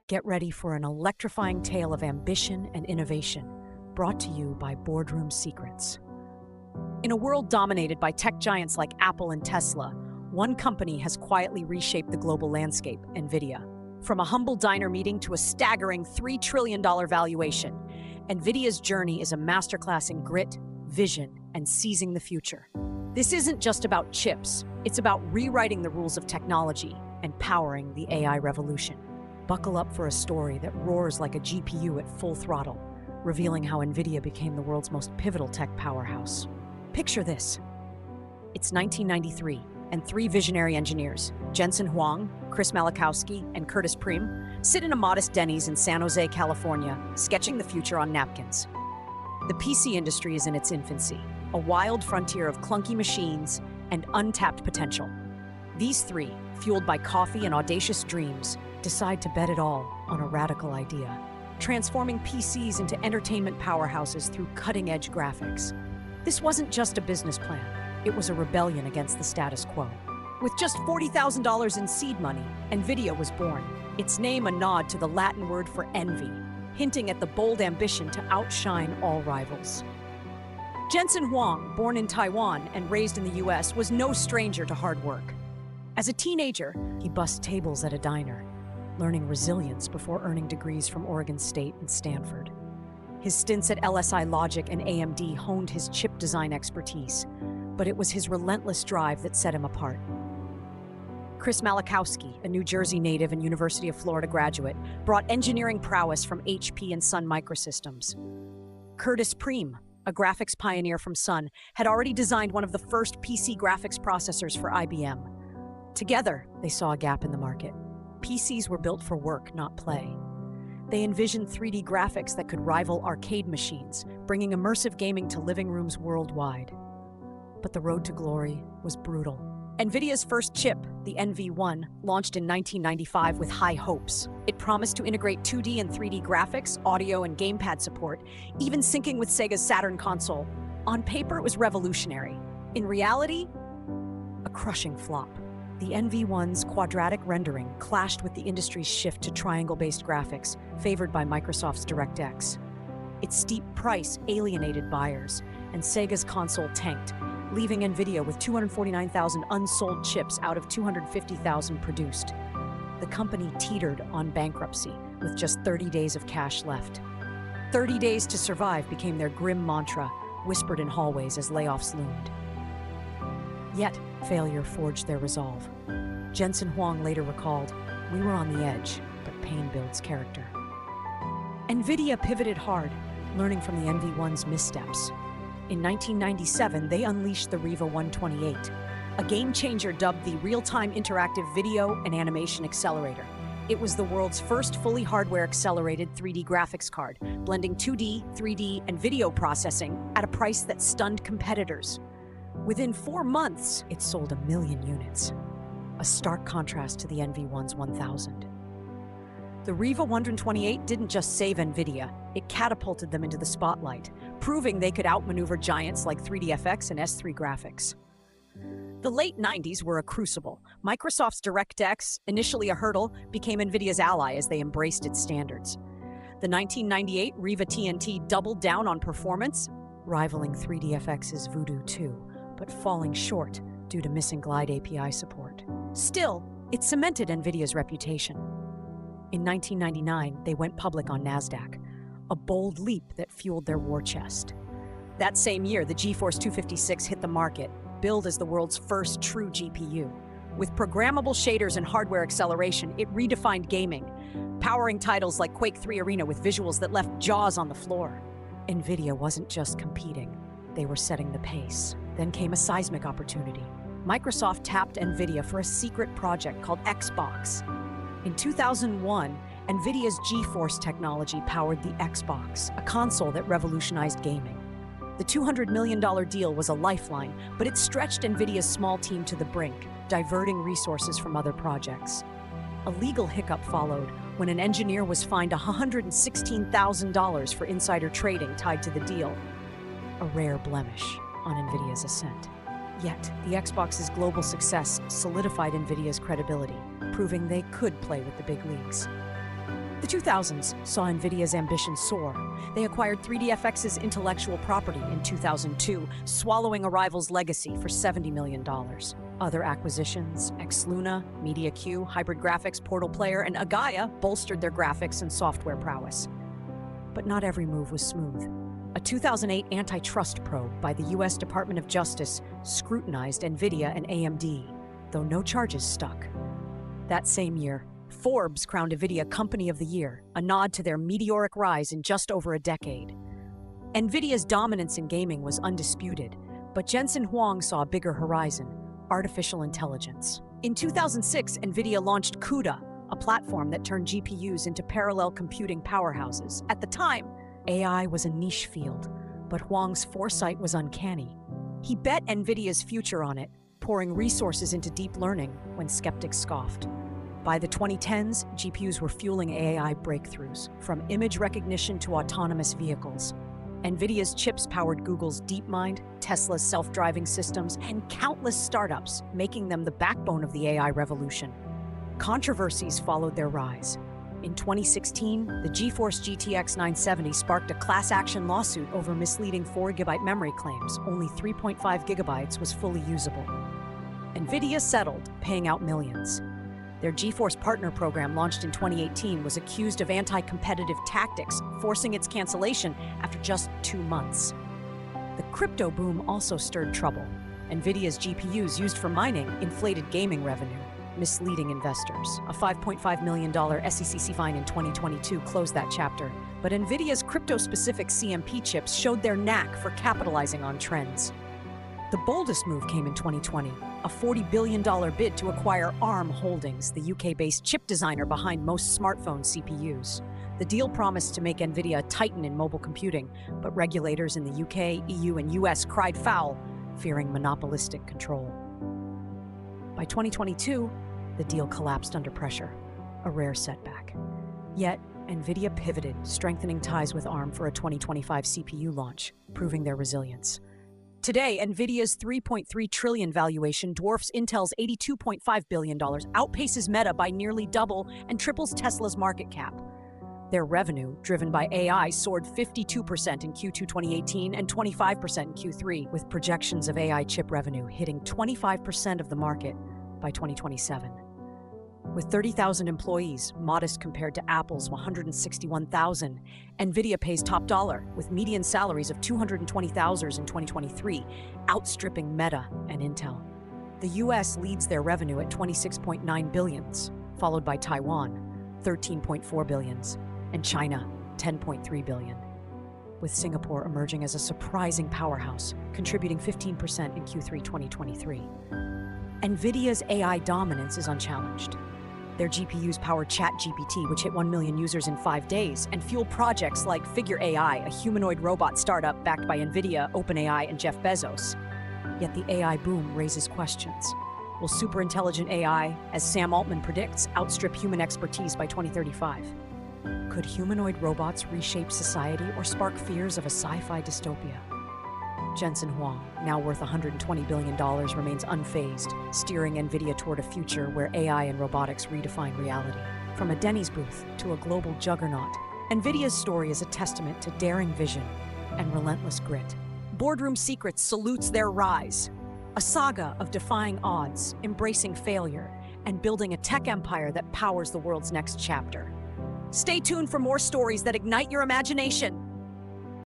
Get ready for an electrifying tale of ambition and innovation, brought to you by Boardroom Secrets. In a world dominated by tech giants like Apple and Tesla, one company has quietly reshaped the global landscape, NVIDIA. From a humble diner meeting to a staggering $3 trillion valuation, NVIDIA's journey is a masterclass in grit, vision, and seizing the future. This isn't just about chips, it's about rewriting the rules of technology and powering the AI revolution. Buckle up for a story that roars like a GPU at full throttle, revealing how NVIDIA became the world's most pivotal tech powerhouse. Picture this. It's 1993, and three visionary engineers, Jensen Huang, Chris Malachowski, and Curtis Prim, sit in a modest Denny's in San Jose, California, sketching the future on napkins. The PC industry is in its infancy, a wild frontier of clunky machines and untapped potential. These three, fueled by coffee and audacious dreams, decide to bet it all on a radical idea, transforming PCs into entertainment powerhouses through cutting-edge graphics. This wasn't just a business plan, it was a rebellion against the status quo. With just $40,000 in seed money, NVIDIA was born, its name a nod to the Latin word for envy, hinting at the bold ambition to outshine all rivals. Jensen Huang, born in Taiwan and raised in the US, was no stranger to hard work. As a teenager, he bussed tables at a diner, learning resilience before earning degrees from Oregon State and Stanford. His stints at LSI Logic and AMD honed his chip design expertise, but it was his relentless drive that set him apart. Chris Malachowski, a New Jersey native and University of Florida graduate, brought engineering prowess from HP and Sun Microsystems. Curtis Prim, a graphics pioneer from Sun, had already designed one of the first PC graphics processors for IBM. Together, they saw a gap in the market. PCs were built for work, not play. They envisioned 3D graphics that could rival arcade machines, bringing immersive gaming to living rooms worldwide. But the road to glory was brutal. NVIDIA's first chip, the NV1, launched in 1995 with high hopes. It promised to integrate 2D and 3D graphics, audio, and gamepad support, even syncing with Sega's Saturn console. On paper, it was revolutionary. In reality, a crushing flop. The NV1's quadratic rendering clashed with the industry's shift to triangle-based graphics, favored by Microsoft's DirectX. Its steep price alienated buyers, and Sega's console tanked, leaving NVIDIA with 249,000 unsold chips out of 250,000 produced. The company teetered on bankruptcy, with just 30 days of cash left. 30 days to survive became their grim mantra, whispered in hallways as layoffs loomed. Yet, failure forged their resolve. Jensen Huang later recalled, "We were on the edge, but pain builds character." NVIDIA pivoted hard, learning from the NV1's missteps. In 1997, they unleashed the Riva 128, a game-changer dubbed the Real-Time Interactive Video and Animation Accelerator. It was the world's first fully hardware-accelerated 3D graphics card, blending 2D, 3D, and video processing at a price that stunned competitors. Within 4 months, it sold 1 million units, a stark contrast to the NV1's 1,000. The Riva 128 didn't just save NVIDIA, it catapulted them into the spotlight, proving they could outmaneuver giants like 3DFX and S3 graphics. The late 90s were a crucible. Microsoft's DirectX, initially a hurdle, became NVIDIA's ally as they embraced its standards. The 1998 Riva TNT doubled down on performance, rivaling 3DFX's Voodoo 2, but falling short due to missing Glide API support. Still, it cemented NVIDIA's reputation. In 1999, they went public on NASDAQ, a bold leap that fueled their war chest. That same year, the GeForce 256 hit the market, billed as the world's first true GPU. With programmable shaders and hardware acceleration, it redefined gaming, powering titles like Quake 3 Arena with visuals that left jaws on the floor. NVIDIA wasn't just competing, they were setting the pace. Then came a seismic opportunity. Microsoft tapped NVIDIA for a secret project called Xbox. In 2001, NVIDIA's GeForce technology powered the Xbox, a console that revolutionized gaming. The $200 million deal was a lifeline, but it stretched NVIDIA's small team to the brink, diverting resources from other projects. A legal hiccup followed when an engineer was fined $116,000 for insider trading tied to the deal, a rare blemish on NVIDIA's ascent. Yet, the Xbox's global success solidified NVIDIA's credibility, proving they could play with the big leagues. The 2000s saw NVIDIA's ambition soar. They acquired 3DFX's intellectual property in 2002, swallowing a rival's legacy for $70 million. Other acquisitions, Xluna, MediaQ, Hybrid Graphics, Portal Player, and Agaya bolstered their graphics and software prowess. But not every move was smooth. A 2008 antitrust probe by the U.S. Department of Justice scrutinized NVIDIA and AMD, though no charges stuck. That same year, Forbes crowned NVIDIA Company of the Year, a nod to their meteoric rise in just over a decade. NVIDIA's dominance in gaming was undisputed, but Jensen Huang saw a bigger horizon: artificial intelligence. In 2006, NVIDIA launched CUDA, a platform that turned GPUs into parallel computing powerhouses. At the time, AI was a niche field, but Huang's foresight was uncanny. He bet NVIDIA's future on it, pouring resources into deep learning when skeptics scoffed. By the 2010s, GPUs were fueling AI breakthroughs, from image recognition to autonomous vehicles. NVIDIA's chips powered Google's DeepMind, Tesla's self-driving systems, and countless startups, making them the backbone of the AI revolution. Controversies followed their rise. In 2016, the GeForce GTX 970 sparked a class-action lawsuit over misleading 4 GB memory claims. Only 3.5 GB was fully usable. NVIDIA settled, paying out millions. Their GeForce Partner Program, launched in 2018, was accused of anti-competitive tactics, forcing its cancellation after just 2 months. The crypto boom also stirred trouble. NVIDIA's GPUs used for mining inflated gaming revenue, misleading investors. A $5.5 million SEC fine in 2022 closed that chapter, but NVIDIA's crypto-specific CMP chips showed their knack for capitalizing on trends. The boldest move came in 2020, a $40 billion bid to acquire ARM Holdings, the UK-based chip designer behind most smartphone CPUs. The deal promised to make NVIDIA a titan in mobile computing, but regulators in the UK, EU, and US cried foul, fearing monopolistic control. By 2022, the deal collapsed under pressure, a rare setback. Yet, NVIDIA pivoted, strengthening ties with ARM for a 2025 CPU launch, proving their resilience. Today, NVIDIA's $3.3 trillion valuation dwarfs Intel's $82.5 billion, outpaces Meta by nearly double, and triples Tesla's market cap. Their revenue, driven by AI, soared 52% in Q2 2018 and 25% in Q3, with projections of AI chip revenue hitting 25% of the market by 2027. With 30,000 employees, modest compared to Apple's 161,000, NVIDIA pays top dollar, with median salaries of $220,000 in 2023, outstripping Meta and Intel. The US leads their revenue at $26.9 billion, followed by Taiwan, $13.4 billion, and China, $10.3 billion, with Singapore emerging as a surprising powerhouse, contributing 15% in Q3 2023. NVIDIA's AI dominance is unchallenged. Their GPUs power ChatGPT, which hit 1 million users in 5 days, and fuel projects like Figure AI, a humanoid robot startup backed by NVIDIA, OpenAI, and Jeff Bezos. Yet the AI boom raises questions. Will superintelligent AI, as Sam Altman predicts, outstrip human expertise by 2035? Could humanoid robots reshape society or spark fears of a sci-fi dystopia? Jensen Huang, now worth $120 billion, remains unfazed, steering NVIDIA toward a future where AI and robotics redefine reality. From a Denny's booth to a global juggernaut, NVIDIA's story is a testament to daring vision and relentless grit. Boardroom Secrets salutes their rise, a saga of defying odds, embracing failure, and building a tech empire that powers the world's next chapter. Stay tuned for more stories that ignite your imagination.